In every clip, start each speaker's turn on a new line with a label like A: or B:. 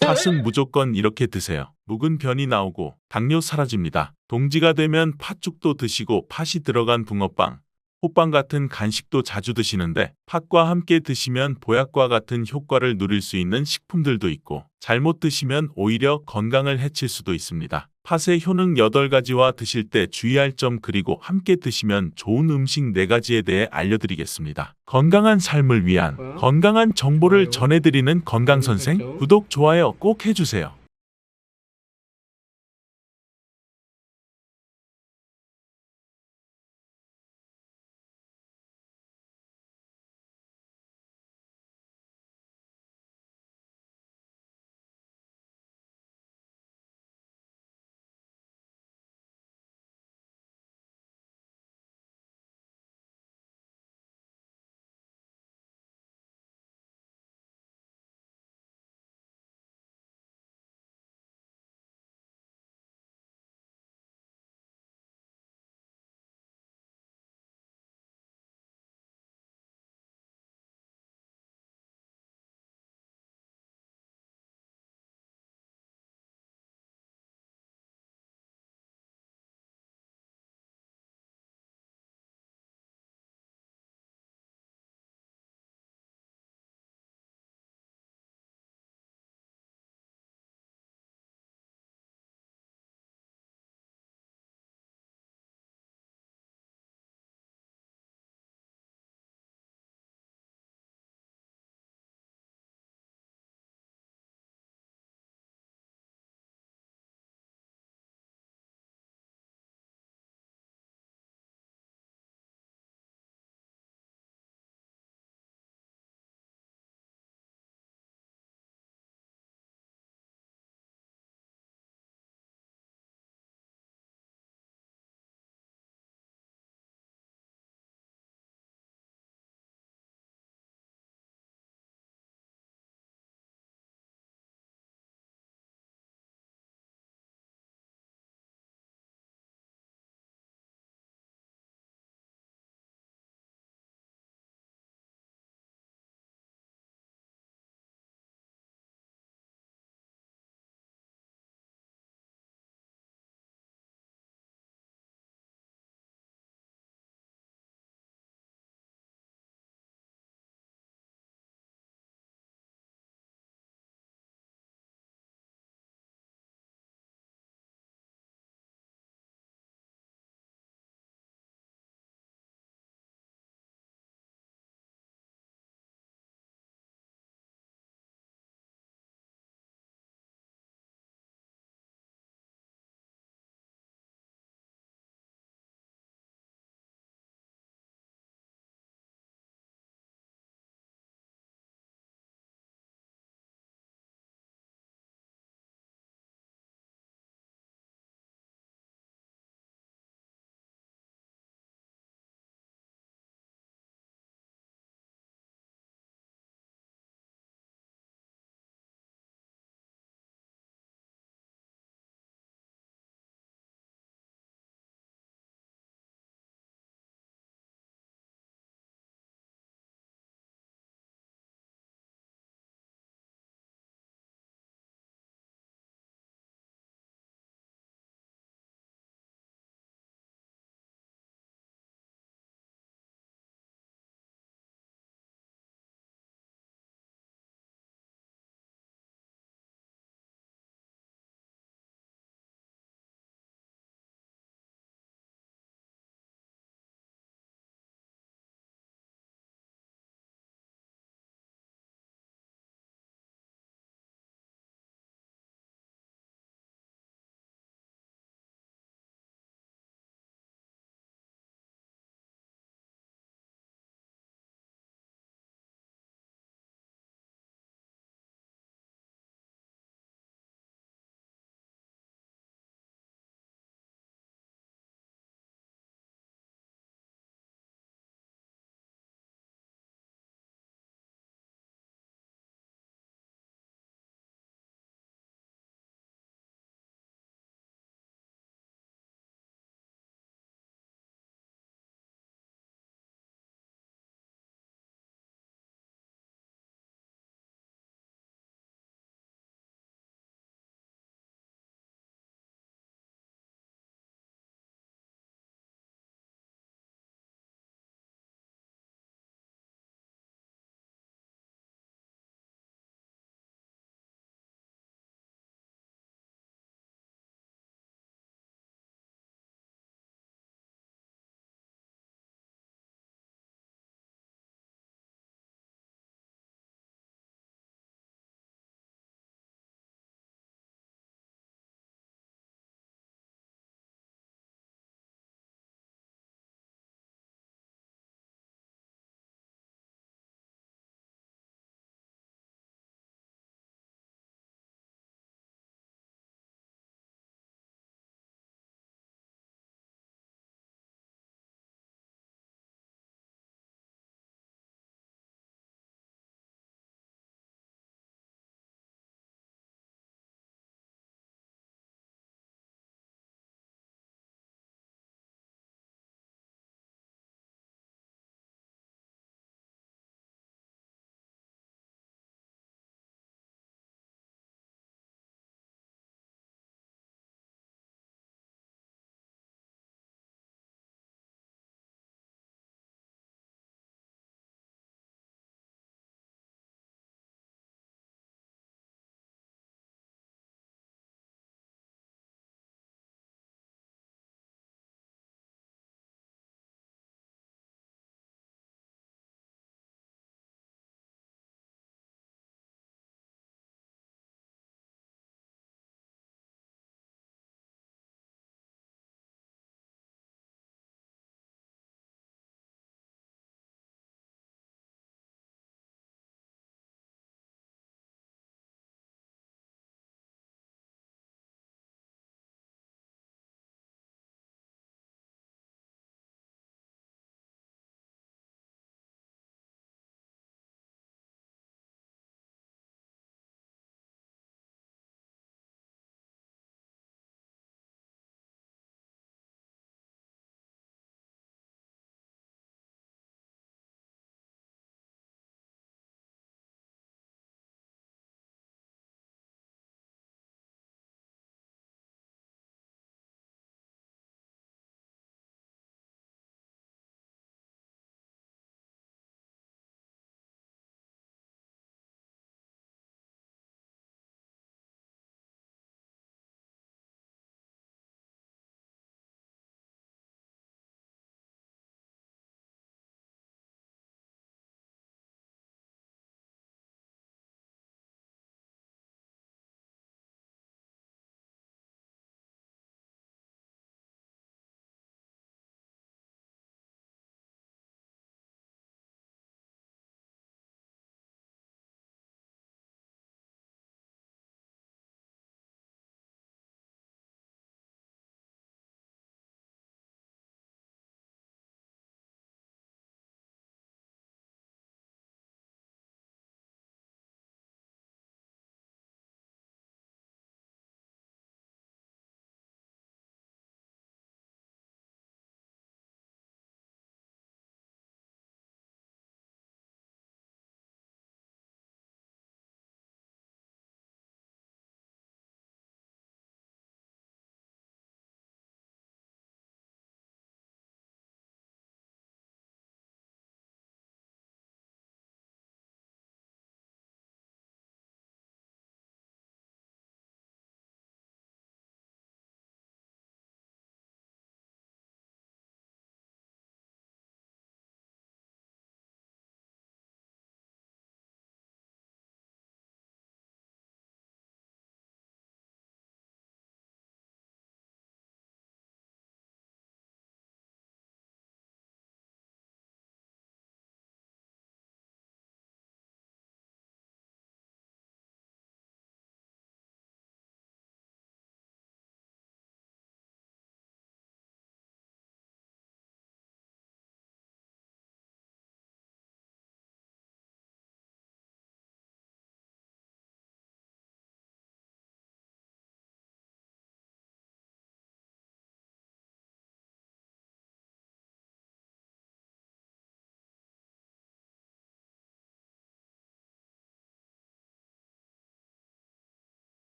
A: 팥은 무조건 이렇게 드세요. 묵은 변이 나오고 당뇨 사라집니다. 동지가 되면 팥죽도 드시고 팥이 들어간 붕어빵, 호빵 같은 간식도 자주 드시는데 팥과 함께 드시면 보약과 같은 효과를 누릴 수 있는 식품들도 있고 잘못 드시면 오히려 건강을 해칠 수도 있습니다. 팥의 효능 8가지와 드실 때 주의할 점 그리고 함께 드시면 좋은 음식 4가지에 대해 알려드리겠습니다. 건강한 삶을 위한 건강한 정보를
B: 좋아요,
A: 전해드리는
B: 알림
A: 건강선생
B: 설정.
A: 구독, 좋아요 꼭 해주세요.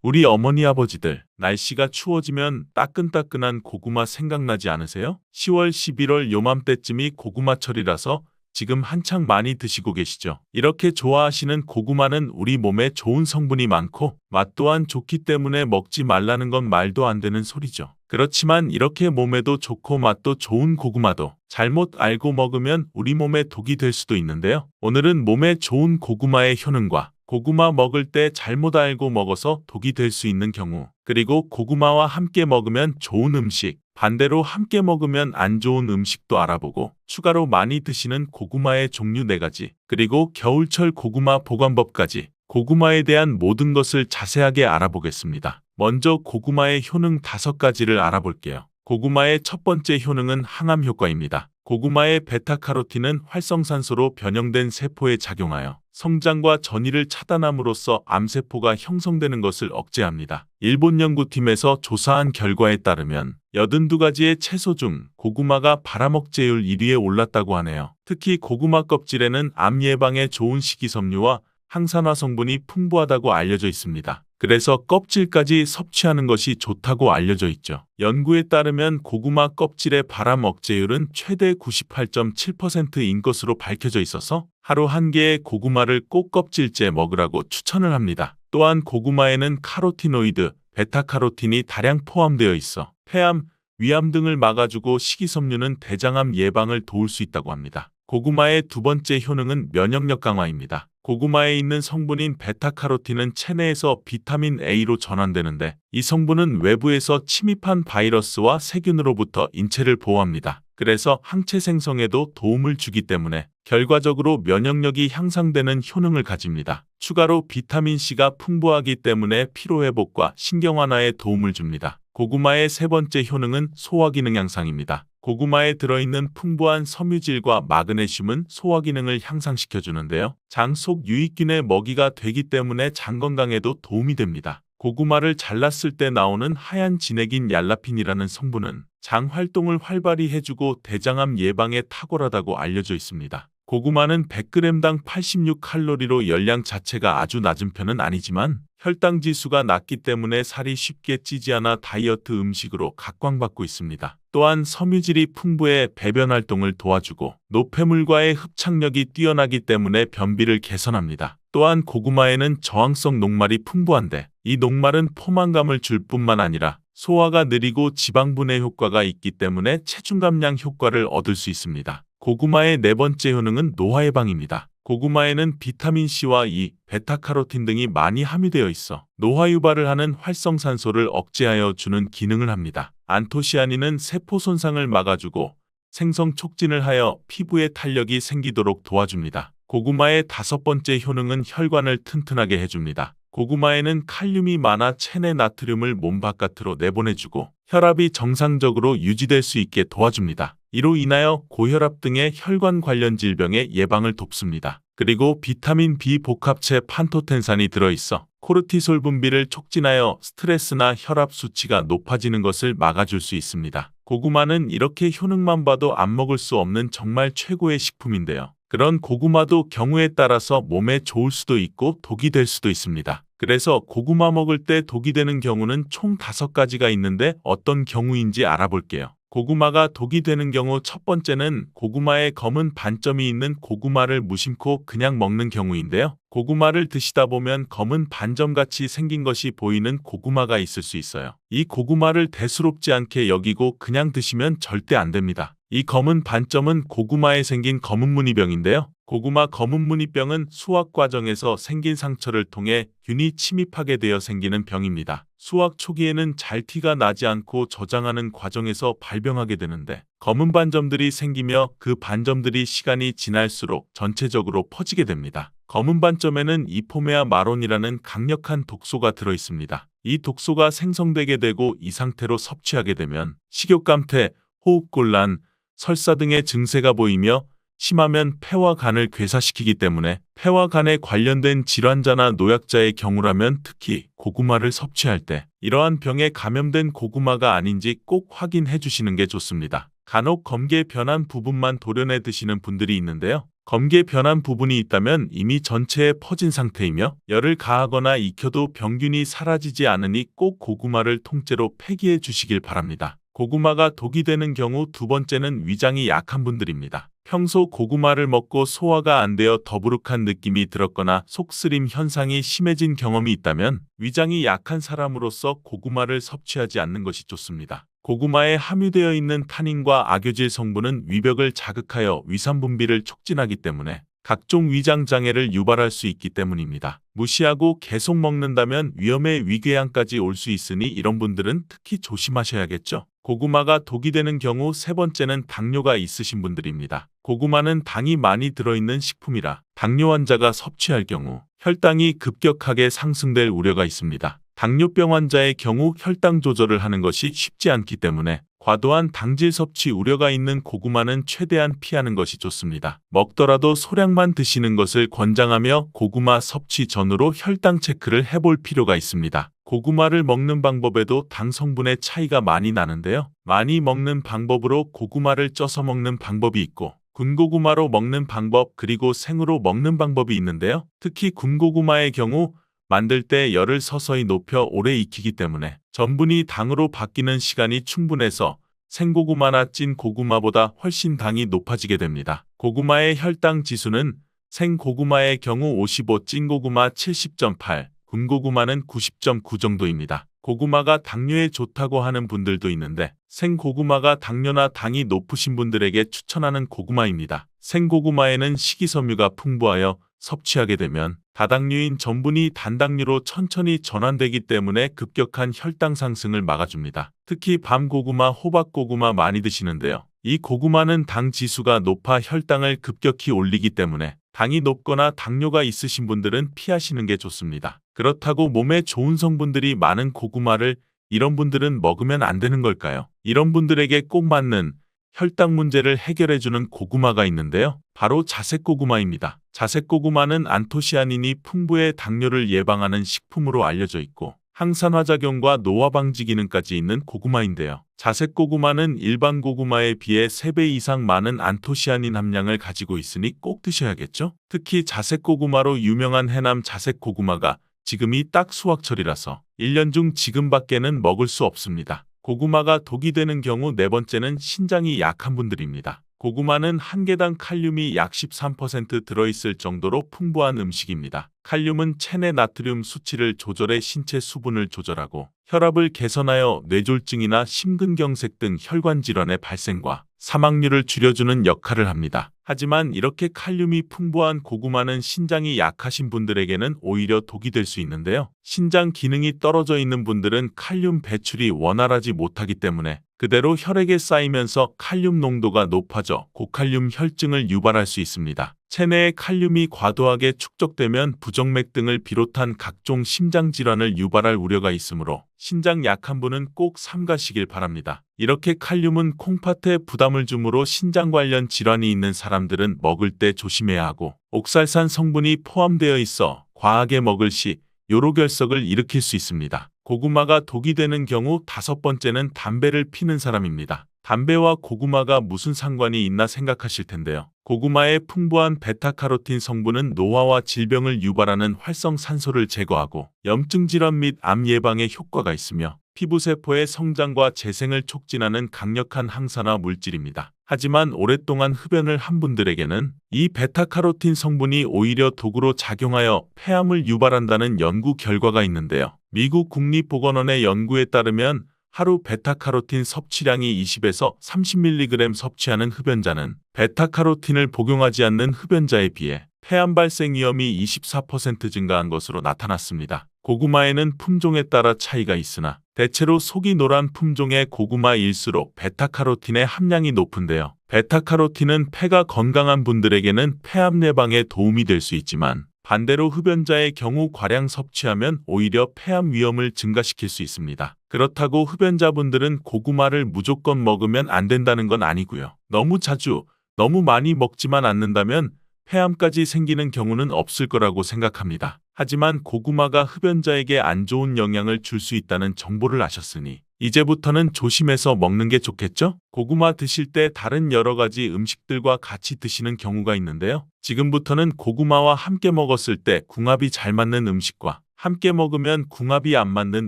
A: 우리 어머니 아버지들, 날씨가 추워지면 따끈따끈한 고구마 생각나지 않으세요? 10월, 11월 요맘때쯤이 고구마철이라서 지금 한창 많이 드시고 계시죠? 이렇게 좋아하시는 고구마는 우리 몸에 좋은 성분이 많고 맛 또한 좋기 때문에 먹지 말라는 건 말도 안 되는 소리죠. 그렇지만 이렇게 몸에도 좋고 맛도 좋은 고구마도 잘못 알고 먹으면 우리 몸에 독이 될 수도 있는데요. 오늘은 몸에 좋은 고구마의 효능과 고구마 먹을 때 잘못 알고 먹어서 독이 될 수 있는 경우, 그리고 고구마와 함께 먹으면 좋은 음식, 반대로 함께 먹으면 안 좋은 음식도 알아보고 추가로 많이 드시는 고구마의 종류 4가지, 그리고 겨울철 고구마 보관법까지 고구마에 대한 모든 것을 자세하게 알아보겠습니다. 먼저 고구마의 효능 5가지를 알아볼게요. 고구마의 첫 번째 효능은 항암 효과입니다. 고구마의 베타카로틴은 활성산소로 변형된 세포에 작용하여 성장과 전이를 차단함으로써 암세포가 형성되는 것을 억제합니다. 일본 연구팀에서 조사한 결과에 따르면 82가지의 채소 중 고구마가 발암억제율 1위에 올랐다고 하네요. 특히 고구마 껍질에는 암 예방에 좋은 식이섬유와 항산화 성분이 풍부하다고 알려져 있습니다. 그래서 껍질까지 섭취하는 것이 좋다고 알려져 있죠. 연구에 따르면 고구마 껍질의 발암 억제율은 최대 98.7%인 것으로 밝혀져 있어서 하루 1개의 고구마를 꼭 껍질째 먹으라고 추천을 합니다. 또한 고구마에는 카로티노이드, 베타카로틴이 다량 포함되어 있어 폐암, 위암 등을 막아주고 식이섬유는 대장암 예방을 도울 수 있다고 합니다. 고구마의 두 번째 효능은 면역력 강화입니다. 고구마에 있는 성분인 베타카로틴은 체내에서 비타민 A로 전환되는데 이 성분은 외부에서 침입한 바이러스와 세균으로부터 인체를 보호합니다. 그래서 항체 생성에도 도움을 주기 때문에 결과적으로 면역력이 향상되는 효능을 가집니다. 추가로 비타민C가 풍부하기 때문에 피로회복과 신경완화에 도움을 줍니다. 고구마의 세 번째 효능은 소화기능 향상입니다. 고구마에 들어있는 풍부한 섬유질과 마그네슘은 소화기능을 향상시켜주는데요. 장 속 유익균의 먹이가 되기 때문에 장 건강에도 도움이 됩니다. 고구마를 잘랐을 때 나오는 하얀 진액인 얄라핀이라는 성분은 장 활동을 활발히 해주고 대장암 예방에 탁월하다고 알려져 있습니다. 고구마는 100g당 86칼로리로 열량 자체가 아주 낮은 편은 아니지만 혈당 지수가 낮기 때문에 살이 쉽게 찌지 않아 다이어트 음식으로 각광받고 있습니다. 또한 섬유질이 풍부해 배변 활동을 도와주고 노폐물과의 흡착력이 뛰어나기 때문에 변비를 개선합니다. 또한 고구마에는 저항성 녹말이 풍부한데 이 녹말은 포만감을 줄 뿐만 아니라 소화가 느리고 지방 분해 효과가 있기 때문에 체중 감량 효과를 얻을 수 있습니다. 고구마의 네 번째 효능은 노화 예방입니다. 고구마에는 비타민C와 E, 베타카로틴 등이 많이 함유되어 있어 노화 유발을 하는 활성산소를 억제하여 주는 기능을 합니다. 안토시아닌은 세포 손상을 막아주고 생성 촉진을 하여 피부에 탄력이 생기도록 도와줍니다. 고구마의 다섯 번째 효능은 혈관을 튼튼하게 해줍니다. 고구마에는 칼륨이 많아 체내 나트륨을 몸 바깥으로 내보내주고 혈압이 정상적으로 유지될 수 있게 도와줍니다. 이로 인하여 고혈압 등의 혈관 관련 질병의 예방을 돕습니다. 그리고 비타민 B 복합체 판토텐산이 들어있어 코르티솔 분비를 촉진하여 스트레스나 혈압 수치가 높아지는 것을 막아줄 수 있습니다. 고구마는 이렇게 효능만 봐도 안 먹을 수 없는 정말 최고의 식품인데요. 그런 고구마도 경우에 따라서 몸에 좋을 수도 있고 독이 될 수도 있습니다. 그래서 고구마 먹을 때 독이 되는 경우는 총 5가지가 있는데 어떤 경우인지 알아볼게요. 고구마가 독이 되는 경우 첫 번째는 고구마에 검은 반점이 있는 고구마를 무심코 그냥 먹는 경우인데요. 고구마를 드시다 보면 검은 반점같이 생긴 것이 보이는 고구마가 있을 수 있어요. 이 고구마를 대수롭지 않게 여기고 그냥 드시면 절대 안 됩니다. 이 검은 반점은 고구마에 생긴 검은무늬병인데요. 고구마 검은무늬병은 수확 과정에서 생긴 상처를 통해 균이 침입하게 되어 생기는 병입니다. 수확 초기에는 잘 티가 나지 않고 저장하는 과정에서 발병하게 되는데 검은 반점들이 생기며 그 반점들이 시간이 지날수록 전체적으로 퍼지게 됩니다. 검은 반점에는 이포메아 마론이라는 강력한 독소가 들어있습니다. 이 독소가 생성되게 되고 이 상태로 섭취하게 되면 식욕감퇴, 호흡곤란, 설사 등의 증세가 보이며 심하면 폐와 간을 괴사시키기 때문에 폐와 간에 관련된 질환자나 노약자의 경우라면 특히 고구마를 섭취할 때 이러한 병에 감염된 고구마가 아닌지 꼭 확인해 주시는 게 좋습니다. 간혹 검게 변한 부분만 도려내 드시는 분들이 있는데요. 검게 변한 부분이 있다면 이미 전체에 퍼진 상태이며 열을 가하거나 익혀도 병균이 사라지지 않으니 꼭 고구마를 통째로 폐기해 주시길 바랍니다. 고구마가 독이 되는 경우 두 번째는 위장이 약한 분들입니다. 평소 고구마를 먹고 소화가 안 되어 더부룩한 느낌이 들었거나 속쓰림 현상이 심해진 경험이 있다면 위장이 약한 사람으로서 고구마를 섭취하지 않는 것이 좋습니다. 고구마에 함유되어 있는 타닌과 아교질 성분은 위벽을 자극하여 위산 분비를 촉진하기 때문에 각종 위장 장애를 유발할 수 있기 때문입니다. 무시하고 계속 먹는다면 위험의 위궤양까지 올 수 있으니 이런 분들은 특히 조심하셔야겠죠. 고구마가 독이 되는 경우 세 번째는 당뇨가 있으신 분들입니다. 고구마는 당이 많이 들어있는 식품이라 당뇨 환자가 섭취할 경우 혈당이 급격하게 상승될 우려가 있습니다. 당뇨병 환자의 경우 혈당 조절을 하는 것이 쉽지 않기 때문에 과도한 당질 섭취 우려가 있는 고구마는 최대한 피하는 것이 좋습니다. 먹더라도 소량만 드시는 것을 권장하며 고구마 섭취 전후로 혈당 체크를 해볼 필요가 있습니다. 고구마를 먹는 방법에도 당 성분의 차이가 많이 나는데요. 많이 먹는 방법으로 고구마를 쪄서 먹는 방법이 있고 군고구마로 먹는 방법 그리고 생으로 먹는 방법이 있는데요. 특히 군고구마의 경우 만들 때 열을 서서히 높여 오래 익히기 때문에 전분이 당으로 바뀌는 시간이 충분해서 생고구마나 찐 고구마보다 훨씬 당이 높아지게 됩니다. 고구마의 혈당 지수는 생고구마의 경우 55, 찐고구마 70.8, 군고구마는 90.9 정도입니다. 고구마가 당뇨에 좋다고 하는 분들도 있는데 생고구마가 당뇨나 당이 높으신 분들에게 추천하는 고구마입니다. 생고구마에는 식이섬유가 풍부하여 섭취하게 되면 다당류인 전분이 단당류로 천천히 전환되기 때문에 급격한 혈당 상승을 막아줍니다. 특히 밤고구마, 호박고구마 많이 드시는데요. 이 고구마는 당 지수가 높아 혈당을 급격히 올리기 때문에 당이 높거나 당뇨가 있으신 분들은 피하시는 게 좋습니다. 그렇다고 몸에 좋은 성분들이 많은 고구마를 이런 분들은 먹으면 안 되는 걸까요? 이런 분들에게 꼭 맞는 혈당 문제를 해결해주는 고구마가 있는데요. 바로 자색고구마입니다. 자색고구마는 안토시아닌이 풍부해 당뇨를 예방하는 식품으로 알려져 있고 항산화작용과 노화 방지 기능까지 있는 고구마인데요. 자색고구마는 일반 고구마에 비해 3배 이상 많은 안토시아닌 함량을 가지고 있으니 꼭 드셔야겠죠? 특히 자색고구마로 유명한 해남 자색고구마가 지금이 딱 수확철이라서 1년 중 지금밖에는 먹을 수 없습니다. 고구마가 독이 되는 경우 네 번째는 신장이 약한 분들입니다. 고구마는 한 개당 칼륨이 약 13% 들어있을 정도로 풍부한 음식입니다. 칼륨은 체내 나트륨 수치를 조절해 신체 수분을 조절하고 혈압을 개선하여 뇌졸중이나 심근경색 등 혈관 질환의 발생과 사망률을 줄여주는 역할을 합니다. 하지만 이렇게 칼륨이 풍부한 고구마는 신장이 약하신 분들에게는 오히려 독이 될 수 있는데요. 신장 기능이 떨어져 있는 분들은 칼륨 배출이 원활하지 못하기 때문에 그대로 혈액에 쌓이면서 칼륨 농도가 높아져 고칼륨 혈증을 유발할 수 있습니다. 체내에 칼륨이 과도하게 축적되면 부정맥 등을 비롯한 각종 심장질환을 유발할 우려가 있으므로 신장 약한 분은 꼭 삼가시길 바랍니다. 이렇게 칼륨은 콩팥에 부담을 주므로 신장 관련 질환이 있는 사람들은 먹을 때 조심해야 하고 옥살산 성분이 포함되어 있어 과하게 먹을 시 요로결석을 일으킬 수 있습니다. 고구마가 독이 되는 경우 다섯 번째는 담배를 피는 사람입니다. 담배와 고구마가 무슨 상관이 있나 생각하실 텐데요. 고구마의 풍부한 베타카로틴 성분은 노화와 질병을 유발하는 활성산소를 제거하고 염증 질환 및 암 예방에 효과가 있으며 피부세포의 성장과 재생을 촉진하는 강력한 항산화 물질입니다. 하지만 오랫동안 흡연을 한 분들에게는 이 베타카로틴 성분이 오히려 독으로 작용하여 폐암을 유발한다는 연구 결과가 있는데요. 미국 국립보건원의 연구에 따르면 하루 베타카로틴 섭취량이 20에서 30mg 섭취하는 흡연자는 베타카로틴을 복용하지 않는 흡연자에 비해 폐암 발생 위험이 24% 증가한 것으로 나타났습니다. 고구마에는 품종에 따라 차이가 있으나 대체로 속이 노란 품종의 고구마일수록 베타카로틴의 함량이 높은데요. 베타카로틴은 폐가 건강한 분들에게는 폐암 예방에 도움이 될 수 있지만 반대로 흡연자의 경우 과량 섭취하면 오히려 폐암 위험을 증가시킬 수 있습니다. 그렇다고 흡연자분들은 고구마를 무조건 먹으면 안 된다는 건 아니고요. 너무 자주, 너무 많이 먹지만 않는다면 폐암까지 생기는 경우는 없을 거라고 생각합니다. 하지만 고구마가 흡연자에게 안 좋은 영향을 줄 수 있다는 정보를 아셨으니 이제부터는 조심해서 먹는 게 좋겠죠? 고구마 드실 때 다른 여러 가지 음식들과 같이 드시는 경우가 있는데요. 지금부터는 고구마와 함께 먹었을 때 궁합이 잘 맞는 음식과 함께 먹으면 궁합이 안 맞는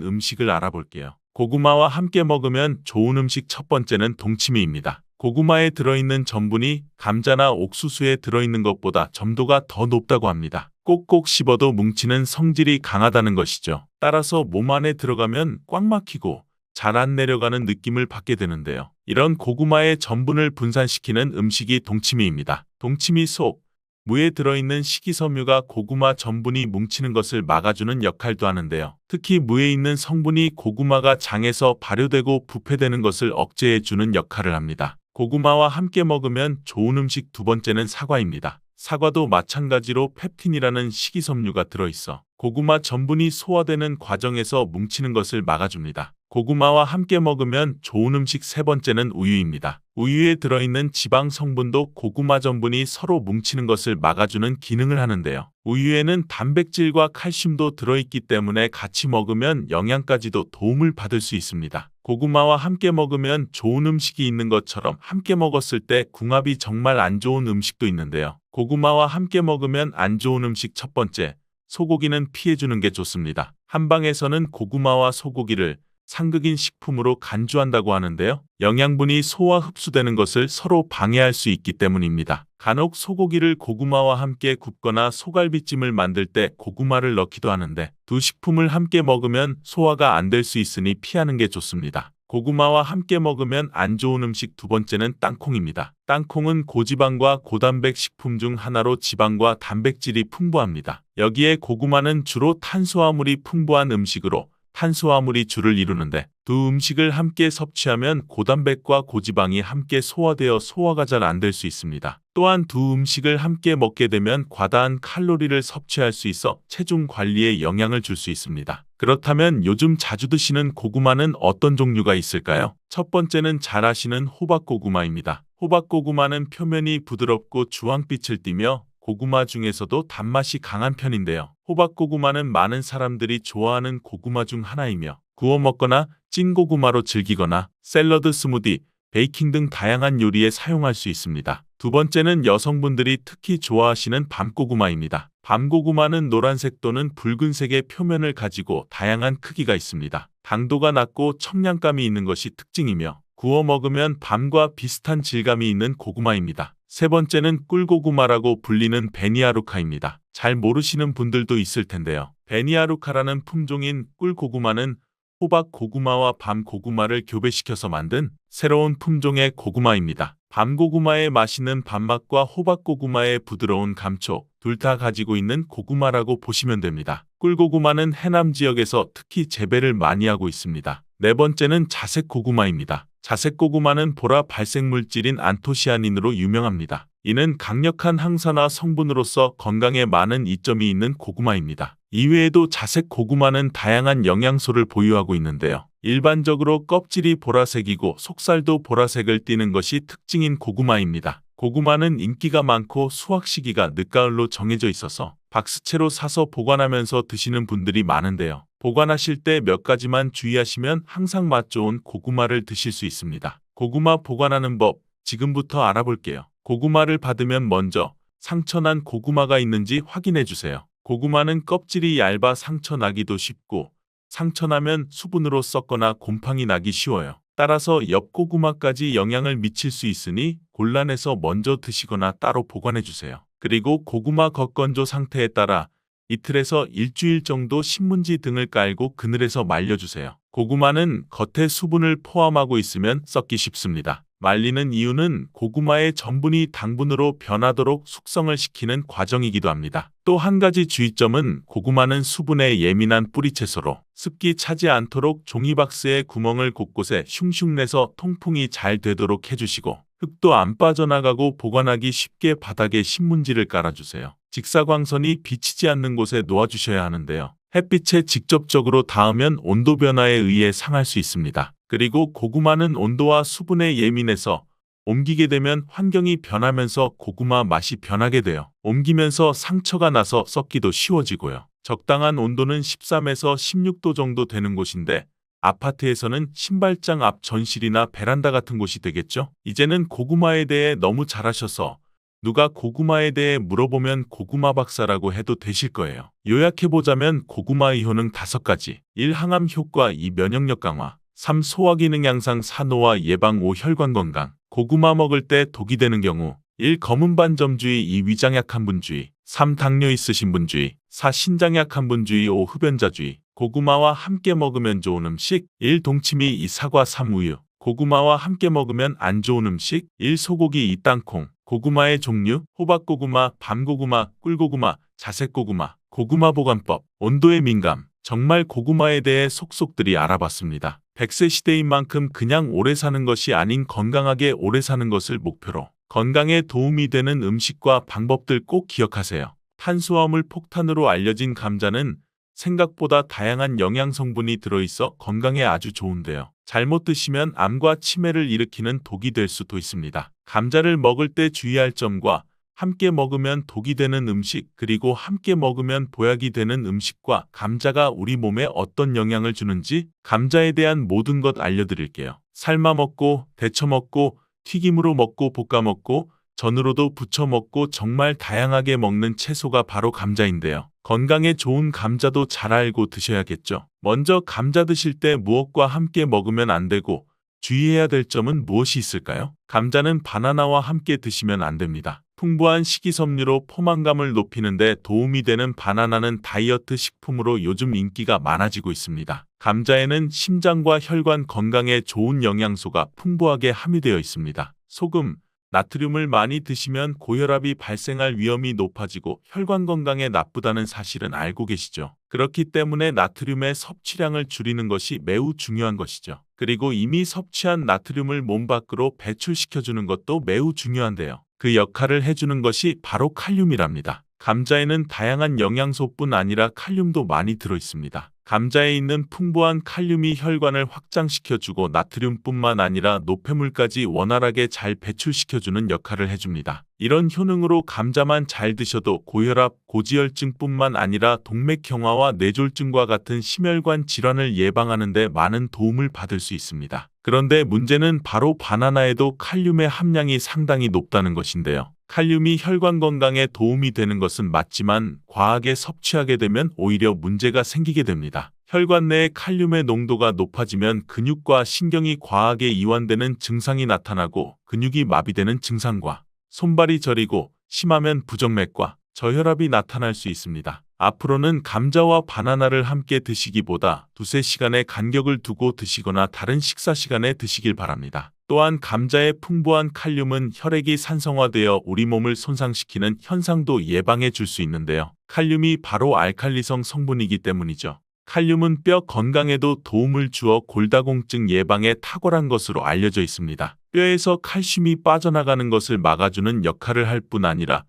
A: 음식을 알아볼게요. 고구마와 함께 먹으면 좋은 음식 첫 번째는 동치미입니다. 고구마에 들어있는 전분이 감자나 옥수수에 들어있는 것보다 점도가 더 높다고 합니다. 꼭꼭 씹어도 뭉치는 성질이 강하다는 것이죠. 따라서 몸 안에 들어가면 꽉 막히고 잘 안 내려가는 느낌을 받게 되는데요. 이런 고구마의 전분을 분산시키는 음식이 동치미입니다. 동치미 속 무에 들어있는 식이섬유가 고구마 전분이 뭉치는 것을 막아주는 역할도 하는데요. 특히 무에 있는 성분이 고구마가 장에서 발효되고 부패되는 것을 억제해주는 역할을 합니다. 고구마와 함께 먹으면 좋은 음식 두 번째는 사과입니다. 사과도 마찬가지로 펩틴이라는 식이섬유가 들어있어 고구마 전분이 소화되는 과정에서 뭉치는 것을 막아줍니다. 고구마와 함께 먹으면 좋은 음식 세 번째는 우유입니다. 우유에 들어있는 지방 성분도 고구마 전분이 서로 뭉치는 것을 막아주는 기능을 하는데요. 우유에는 단백질과 칼슘도 들어있기 때문에 같이 먹으면 영양까지도 도움을 받을 수 있습니다. 고구마와 함께 먹으면 좋은 음식이 있는 것처럼 함께 먹었을 때 궁합이 정말 안 좋은 음식도 있는데요. 고구마와 함께 먹으면 안 좋은 음식 첫 번째, 소고기는 피해주는 게 좋습니다. 한방에서는 고구마와 소고기를 상극인 식품으로 간주한다고 하는데요. 영양분이 소화 흡수되는 것을 서로 방해할 수 있기 때문입니다. 간혹 소고기를 고구마와 함께 굽거나 소갈비찜을 만들 때 고구마를 넣기도 하는데 두 식품을 함께 먹으면 소화가 안 될 수 있으니 피하는 게 좋습니다. 고구마와 함께 먹으면 안 좋은 음식 두 번째는 땅콩입니다. 땅콩은 고지방과 고단백 식품 중 하나로 지방과 단백질이 풍부합니다. 여기에 고구마는 주로 탄수화물이 풍부한 음식으로 탄수화물이 주를 이루는데 두 음식을 함께 섭취하면 고단백과 고지방이 함께 소화되어 소화가 잘 안 될 수 있습니다. 또한 두 음식을 함께 먹게 되면 과다한 칼로리를 섭취할 수 있어 체중 관리에 영향을 줄 수 있습니다. 그렇다면 요즘 자주 드시는 고구마는 어떤 종류가 있을까요? 첫 번째는 잘 아시는 호박고구마입니다. 호박고구마는 표면이 부드럽고 주황빛을 띠며 고구마 중에서도 단맛이 강한 편인데요. 호박고구마는 많은 사람들이 좋아하는 고구마 중 하나이며 구워 먹거나 찐 고구마로 즐기거나 샐러드, 스무디, 베이킹 등 다양한 요리에 사용할 수 있습니다. 두 번째는 여성분들이 특히 좋아하시는 밤고구마입니다. 밤고구마는 노란색 또는 붉은색의 표면을 가지고 다양한 크기가 있습니다. 당도가 낮고 청량감이 있는 것이 특징이며 구워 먹으면 밤과 비슷한 질감이 있는 고구마입니다. 세 번째는 꿀고구마라고 불리는 베니아루카입니다. 잘 모르시는 분들도 있을 텐데요. 베니아루카라는 품종인 꿀고구마는 호박고구마와 밤고구마를 교배시켜서 만든 새로운 품종의 고구마입니다. 밤고구마의 맛있는 밥맛과 호박고구마의 부드러운 감촉, 둘 다 가지고 있는 고구마라고 보시면 됩니다. 꿀고구마는 해남 지역에서 특히 재배를 많이 하고 있습니다. 네 번째는 자색고구마입니다. 자색고구마는 보라 발색물질인 안토시아닌으로 유명합니다. 이는 강력한 항산화 성분으로서 건강에 많은 이점이 있는 고구마입니다. 이외에도 자색고구마는 다양한 영양소를 보유하고 있는데요. 일반적으로 껍질이 보라색이고 속살도 보라색을 띠는 것이 특징인 고구마입니다. 고구마는 인기가 많고 수확 시기가 늦가을로 정해져 있어서 박스채로 사서 보관하면서 드시는 분들이 많은데요. 보관하실 때 몇 가지만 주의하시면 항상 맛 좋은 고구마를 드실 수 있습니다. 고구마 보관하는 법 지금부터 알아볼게요. 고구마를 받으면 먼저 상처난 고구마가 있는지 확인해 주세요. 고구마는 껍질이 얇아 상처 나기도 쉽고 상처나면 수분으로 썩거나 곰팡이 나기 쉬워요. 따라서 엽고구마까지 영향을 미칠 수 있으니 골라내서 먼저 드시거나 따로 보관해 주세요. 그리고 고구마 겉건조 상태에 따라 이틀에서 일주일 정도 신문지 등을 깔고 그늘에서 말려주세요. 고구마는 겉에 수분을 포함하고 있으면 썩기 쉽습니다. 말리는 이유는 고구마의 전분이 당분으로 변하도록 숙성을 시키는 과정이기도 합니다. 또 한 가지 주의점은 고구마는 수분에 예민한 뿌리채소로 습기 차지 않도록 종이박스에 구멍을 곳곳에 슝슝 내서 통풍이 잘 되도록 해주시고 흙도 안 빠져나가고 보관하기 쉽게 바닥에 신문지를 깔아주세요. 직사광선이 비치지 않는 곳에 놓아주셔야 하는데요. 햇빛에 직접적으로 닿으면 온도 변화에 의해 상할 수 있습니다. 그리고 고구마는 온도와 수분에 예민해서 옮기게 되면 환경이 변하면서 고구마 맛이 변하게 돼요. 옮기면서 상처가 나서 썩기도 쉬워지고요. 적당한 온도는 13에서 16도 정도 되는 곳인데 아파트에서는 신발장 앞 전실이나 베란다 같은 곳이 되겠죠? 이제는 고구마에 대해 너무 잘 아셔서 누가 고구마에 대해 물어보면 고구마 박사라고 해도 되실 거예요. 요약해보자면 고구마의 효능 5가지. 1. 항암 효과. 2. 면역력 강화. 3. 소화기능 향상. 4. 노화 예방. 5. 혈관 건강. 고구마 먹을 때 독이 되는 경우 1. 검은 반점주의. 2. 위장 약한 분주의. 3. 당뇨 있으신 분주의. 4. 신장 약한 분주의. 5. 흡연자주의. 고구마와 함께 먹으면 좋은 음식. 1. 동치미. 2. 사과. 3. 우유. 고구마와 함께 먹으면 안 좋은 음식. 1. 소고기. 2. 땅콩. 고구마의 종류. 호박고구마, 밤고구마, 꿀고구마, 자색고구마. 고구마 보관법. 온도에 민감. 정말 고구마에 대해 속속들이 알아봤습니다. 100세 시대인 만큼 그냥 오래 사는 것이 아닌 건강하게 오래 사는 것을 목표로 건강에 도움이 되는 음식과 방법들 꼭 기억하세요. 탄수화물 폭탄으로 알려진 감자는 생각보다 다양한 영양 성분이 들어있어 건강에 아주 좋은데요. 잘못 드시면 암과 치매를 일으키는 독이 될 수도 있습니다. 감자를 먹을 때 주의할 점과 함께 먹으면 독이 되는 음식, 그리고 함께 먹으면 보약이 되는 음식과 감자가 우리 몸에 어떤 영향을 주는지 감자에 대한 모든 것 알려드릴게요. 삶아 먹고, 데쳐 먹고, 튀김으로 먹고, 볶아 먹고, 전으로도 부쳐 먹고 정말 다양하게 먹는 채소가 바로 감자인데요. 건강에 좋은 감자도 잘 알고 드셔야겠죠. 먼저 감자 드실 때 무엇과 함께 먹으면 안 되고 주의해야 될 점은 무엇이 있을까요? 감자는 바나나와 함께 드시면 안 됩니다. 풍부한 식이섬유로 포만감을 높이는 데 도움이 되는 바나나는 다이어트 식품으로 요즘 인기가 많아지고 있습니다. 감자에는 심장과 혈관 건강에 좋은 영양소가 풍부하게 함유되어 있습니다. 소금, 나트륨을 많이 드시면 고혈압이 발생할 위험이 높아지고 혈관 건강에 나쁘다는 사실은 알고 계시죠? 그렇기 때문에 나트륨의 섭취량을 줄이는 것이 매우 중요한 것이죠. 그리고 이미 섭취한 나트륨을 몸 밖으로 배출시켜주는 것도 매우 중요한데요. 그 역할을 해주는 것이 바로 칼륨이랍니다. 감자에는 다양한 영양소뿐 아니라 칼륨도 많이 들어있습니다. 감자에 있는 풍부한 칼륨이 혈관을 확장시켜주고 나트륨뿐만 아니라 노폐물까지 원활하게 잘 배출시켜주는 역할을 해줍니다. 이런 효능으로 감자만 잘 드셔도 고혈압, 고지혈증뿐만 아니라 동맥경화와 뇌졸중과 같은 심혈관 질환을 예방하는 데 많은 도움을 받을 수 있습니다. 그런데 문제는 바로 바나나에도 칼륨의 함량이 상당히 높다는 것인데요. 칼륨이 혈관 건강에 도움이 되는 것은 맞지만 과하게 섭취하게 되면 오히려 문제가 생기게 됩니다. 혈관 내의 칼륨의 농도가 높아지면 근육과 신경이 과하게 이완되는 증상이 나타나고 근육이 마비되는 증상과 손발이 저리고 심하면 부정맥과 저혈압이 나타날 수 있습니다. 앞으로는 감자와 바나나를 함께 드시기보다 두세 시간의 간격을 두고 드시거나 다른 식사 시간에 드시길 바랍니다. 또한 감자의 풍부한 칼륨은 혈액이 산성화되어 우리 몸을 손상시키는 현상도 예방해 줄 수 있는데요. 칼륨이 바로 알칼리성 성분이기 때문이죠. 칼륨은 뼈 건강에도 도움을 주어 골다공증 예방에 탁월한 것으로 알려져 있습니다. 뼈에서 칼슘이 빠져나가는 것을 막아주는 역할을 할 뿐 아니라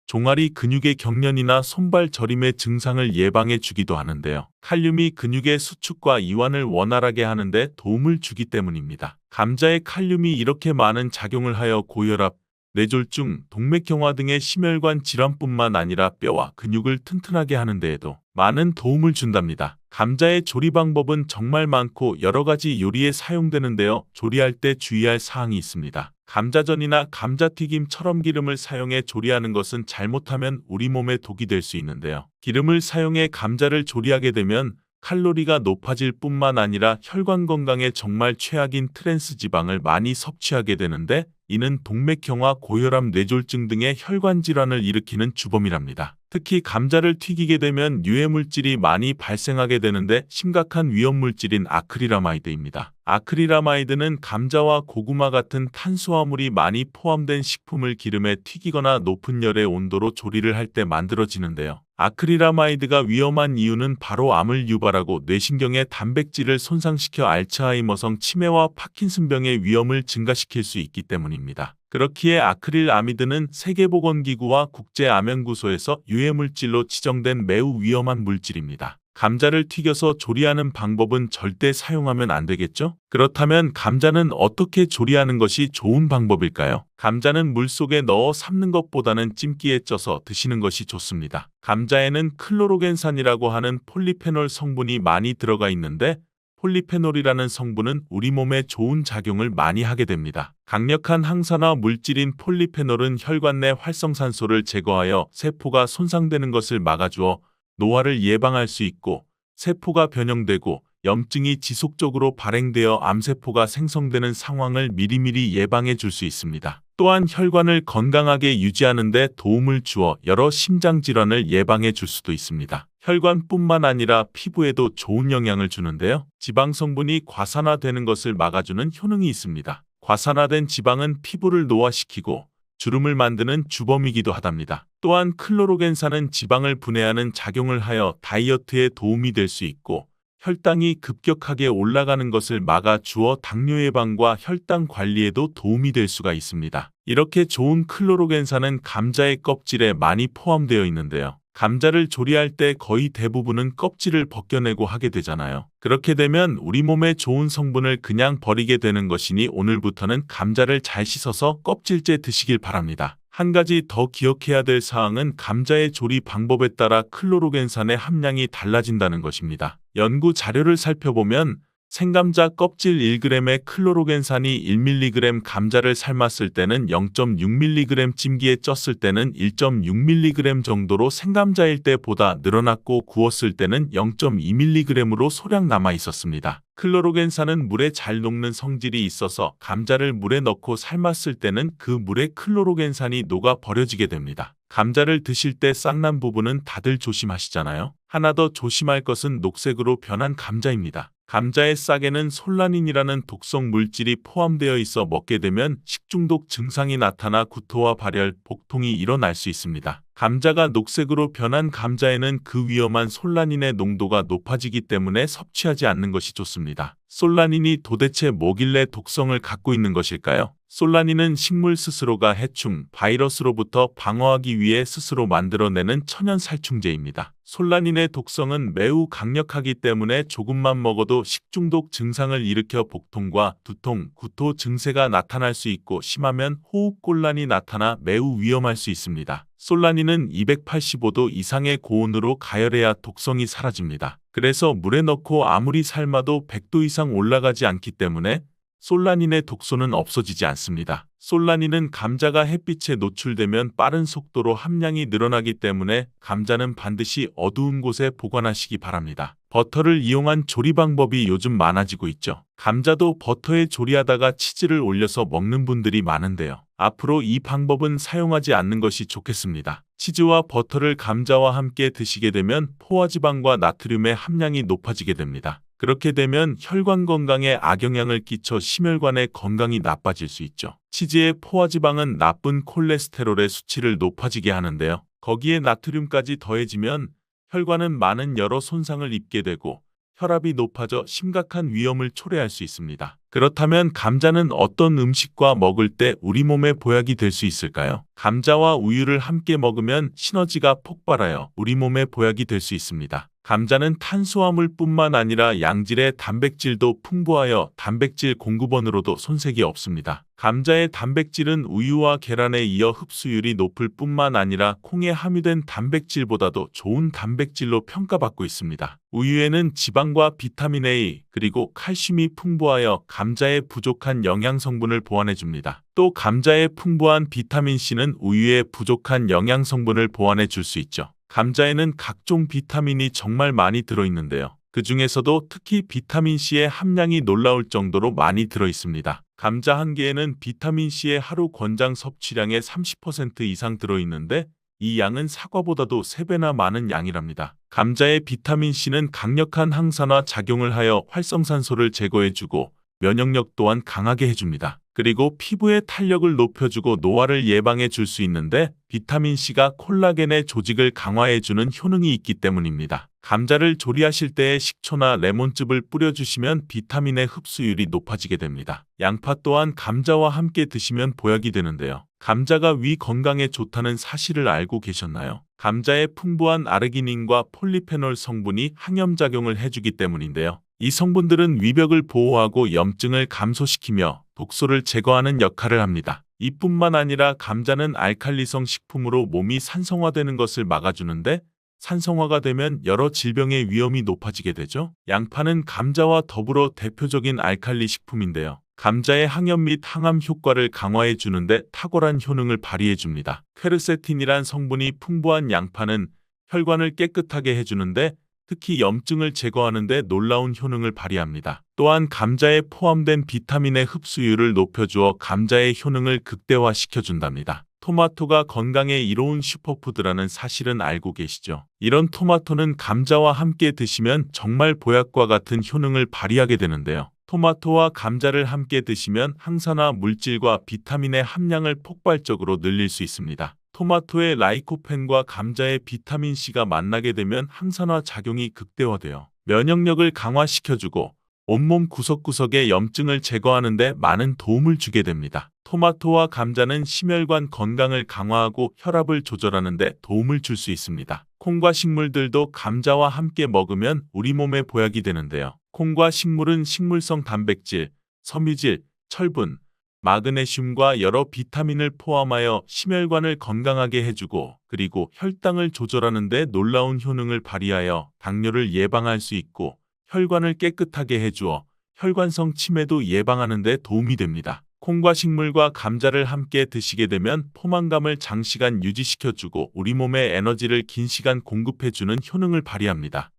A: 종아리 근육의 경련이나 손발 저림의 증상을 예방해 주기도 하는데요. 칼륨이 근육의 수축과 이완을 원활하게 하는데 도움을 주기 때문입니다. 감자의 칼륨이 이렇게 많은 작용을 하여 고혈압, 뇌졸중, 동맥경화 등의 심혈관 질환뿐만 아니라 뼈와 근육을 튼튼하게 하는 데에도 많은 도움을 준답니다. 감자의 조리 방법은 정말 많고 여러 가지 요리에 사용되는데요. 조리할 때 주의할 사항이 있습니다. 감자전이나 감자튀김처럼 기름을 사용해 조리하는 것은 잘못하면 우리 몸에 독이 될 수 있는데요. 기름을 사용해 감자를 조리하게 되면 칼로리가 높아질 뿐만 아니라 혈관 건강에 정말 최악인 트랜스 지방을 많이 섭취하게 되는데 이는 동맥경화, 고혈압, 뇌졸중 등의 혈관 질환을 일으키는 주범이랍니다. 특히 감자를 튀기게 되면 유해물질이 많이 발생하게 되는데 심각한 위험물질인 아크릴아마이드입니다. 아크릴아마이드는 감자와 고구마 같은 탄수화물이 많이 포함된 식품을 기름에 튀기거나 높은 열의 온도로 조리를 할 때 만들어지는데요. 아크릴아마이드가 위험한 이유는 바로 암을 유발하고 뇌신경의 단백질을 손상시켜 알츠하이머성 치매와 파킨슨병의 위험을 증가시킬 수 있기 때문입니다. 그렇기에 아크릴아미드는 세계보건기구와 국제암연구소에서 유해물질로 지정된 매우 위험한 물질입니다. 감자를 튀겨서 조리하는 방법은 절대 사용하면 안 되겠죠? 그렇다면 감자는 어떻게 조리하는 것이 좋은 방법일까요? 감자는 물속에 넣어 삶는 것보다는 찜기에 쪄서 드시는 것이 좋습니다. 감자에는 클로로겐산이라고 하는 폴리페놀 성분이 많이 들어가 있는데 폴리페놀이라는 성분은 우리 몸에 좋은 작용을 많이 하게 됩니다. 강력한 항산화 물질인 폴리페놀은 혈관 내 활성산소를 제거하여 세포가 손상되는 것을 막아주어 노화를 예방할 수 있고 세포가 변형되고 염증이 지속적으로 발행되어 암세포가 생성되는 상황을 미리미리 예방해 줄 수 있습니다. 또한 혈관을 건강하게 유지하는 데 도움을 주어 여러 심장질환을 예방해 줄 수도 있습니다. 혈관뿐만 아니라 피부에도 좋은 영향을 주는데요. 지방 성분이 과산화되는 것을 막아주는 효능이 있습니다. 과산화된 지방은 피부를 노화시키고 주름을 만드는 주범이기도 하답니다. 또한 클로로겐산은 지방을 분해하는 작용을 하여 다이어트에 도움이 될 수 있고 혈당이 급격하게 올라가는 것을 막아주어 당뇨 예방과 혈당 관리에도 도움이 될 수가 있습니다. 이렇게 좋은 클로로겐산은 감자의 껍질에 많이 포함되어 있는데요. 감자를 조리할 때 거의 대부분은 껍질을 벗겨내고 하게 되잖아요. 그렇게 되면 우리 몸에 좋은 성분을 그냥 버리게 되는 것이니 오늘부터는 감자를 잘 씻어서 껍질째 드시길 바랍니다. 한 가지 더 기억해야 될 사항은 감자의 조리 방법에 따라 클로로겐산의 함량이 달라진다는 것입니다. 연구 자료를 살펴보면 생감자 껍질 1g의 클로로겐산이 1mg, 감자를 삶았을 때는 0.6mg, 찜기에 쪘을 때는 1.6mg 정도로 생감자일 때보다 늘어났고 구웠을 때는 0.2mg으로 소량 남아 있었습니다. 클로로겐산은 물에 잘 녹는 성질이 있어서 감자를 물에 넣고 삶았을 때는 그 물에 클로로겐산이 녹아 버려지게 됩니다. 감자를 드실 때 싹난 부분은 다들 조심하시잖아요. 하나 더 조심할 것은 녹색으로 변한 감자입니다. 감자의 싹에는 솔라닌이라는 독성 물질이 포함되어 있어 먹게 되면 식중독 증상이 나타나 구토와 발열, 복통이 일어날 수 있습니다. 감자가 녹색으로 변한 감자에는 그 위험한 솔라닌의 농도가 높아지기 때문에 섭취하지 않는 것이 좋습니다. 솔라닌이 도대체 뭐길래 독성을 갖고 있는 것일까요? 솔라닌은 식물 스스로가 해충, 바이러스로부터 방어하기 위해 스스로 만들어내는 천연 살충제입니다. 솔라닌의 독성은 매우 강력하기 때문에 조금만 먹어도 식중독 증상을 일으켜 복통과 두통, 구토 증세가 나타날 수 있고 심하면 호흡곤란이 나타나 매우 위험할 수 있습니다. 솔라닌은 285도 이상의 고온으로 가열해야 독성이 사라집니다. 그래서 물에 넣고 아무리 삶아도 100도 이상 올라가지 않기 때문에 솔라닌의 독소는 없어지지 않습니다. 솔라닌은 감자가 햇빛에 노출되면 빠른 속도로 함량이 늘어나기 때문에 감자는 반드시 어두운 곳에 보관하시기 바랍니다. 버터를 이용한 조리 방법이 요즘 많아지고 있죠. 감자도 버터에 조리하다가 치즈를 올려서 먹는 분들이 많은데요. 앞으로 이 방법은 사용하지 않는 것이 좋겠습니다. 치즈와 버터를 감자와 함께 드시게 되면 포화지방과 나트륨의 함량이 높아지게 됩니다. 그렇게 되면 혈관 건강에 악영향을 끼쳐 심혈관의 건강이 나빠질 수 있죠. 치즈의 포화지방은 나쁜 콜레스테롤의 수치를 높아지게 하는데요. 거기에 나트륨까지 더해지면 혈관은 많은 여러 손상을 입게 되고 혈압이 높아져 심각한 위험을 초래할 수 있습니다. 그렇다면 감자는 어떤 음식과 먹을 때 우리 몸에 보약이 될 수 있을까요? 감자와 우유를 함께 먹으면 시너지가 폭발하여 우리 몸에 보약이 될 수 있습니다. 감자는 탄수화물뿐만 아니라 양질의 단백질도 풍부하여 단백질 공급원으로도 손색이 없습니다. 감자의 단백질은 우유와 계란에 이어 흡수율이 높을 뿐만 아니라 콩에 함유된 단백질보다도 좋은 단백질로 평가받고 있습니다. 우유에는 지방과 비타민 A 그리고 칼슘이 풍부하여 감자의 부족한 영양 성분을 보완해줍니다. 또 감자의 풍부한 비타민C는 우유의 부족한 영양 성분을 보완해 줄 수 있죠. 감자에는 각종 비타민이 정말 많이 들어있는데요. 그 중에서도 특히 비타민C의 함량이 놀라울 정도로 많이 들어있습니다. 감자 한 개에는 비타민C의 하루 권장 섭취량의 30% 이상 들어있는데 이 양은 사과보다도 3배나 많은 양이랍니다. 감자의 비타민C는 강력한 항산화 작용을 하여 활성산소를 제거해주고 면역력 또한 강하게 해줍니다. 그리고 피부의 탄력을 높여주고 노화를 예방해 줄 수 있는데 비타민C가 콜라겐의 조직을 강화해주는 효능이 있기 때문입니다. 감자를 조리하실 때에 식초나 레몬즙을 뿌려주시면 비타민의 흡수율이 높아지게 됩니다. 양파 또한 감자와 함께 드시면 보약이 되는데요. 감자가 위 건강에 좋다는 사실을 알고 계셨나요? 감자의 풍부한 아르기닌과 폴리페놀 성분이 항염작용을 해주기 때문인데요. 이 성분들은 위벽을 보호하고 염증을 감소시키며 독소를 제거하는 역할을 합니다. 이뿐만 아니라 감자는 알칼리성 식품으로 몸이 산성화되는 것을 막아주는데 산성화가 되면 여러 질병의 위험이 높아지게 되죠. 양파는 감자와 더불어 대표적인 알칼리 식품인데요. 감자의 항염 및 항암 효과를 강화해 주는데 탁월한 효능을 발휘해 줍니다. 퀘르세틴이란 성분이 풍부한 양파는 혈관을 깨끗하게 해주는데 특히 염증을 제거하는 데 놀라운 효능을 발휘합니다. 또한 감자에 포함된 비타민의 흡수율을 높여주어 감자의 효능을 극대화시켜준답니다. 토마토가 건강에 이로운 슈퍼푸드라는 사실은 알고 계시죠? 이런 토마토는 감자와 함께 드시면 정말 보약과 같은 효능을 발휘하게 되는데요. 토마토와 감자를 함께 드시면 항산화 물질과 비타민의 함량을 폭발적으로 늘릴 수 있습니다. 토마토의 라이코펜과 감자의 비타민C가 만나게 되면 항산화 작용이 극대화되어 면역력을 강화시켜주고 온몸 구석구석의 염증을 제거하는 데 많은 도움을 주게 됩니다. 토마토와 감자는 심혈관 건강을 강화하고 혈압을 조절하는 데 도움을 줄 수 있습니다. 콩과 식물들도 감자와 함께 먹으면 우리 몸에 보약이 되는데요. 콩과 식물은 식물성 단백질, 섬유질, 철분, 마그네슘과 여러 비타민을 포함하여 심혈관을 건강하게 해주고 그리고 혈당을 조절하는 데 놀라운 효능을 발휘하여 당뇨를 예방할 수 있고 혈관을 깨끗하게 해주어 혈관성 치매도 예방하는 데 도움이 됩니다. 콩과 식물과 감자를 함께 드시게 되면 포만감을 장시간 유지시켜주고 우리 몸에 에너지를 긴 시간 공급해주는 효능을 발휘합니다.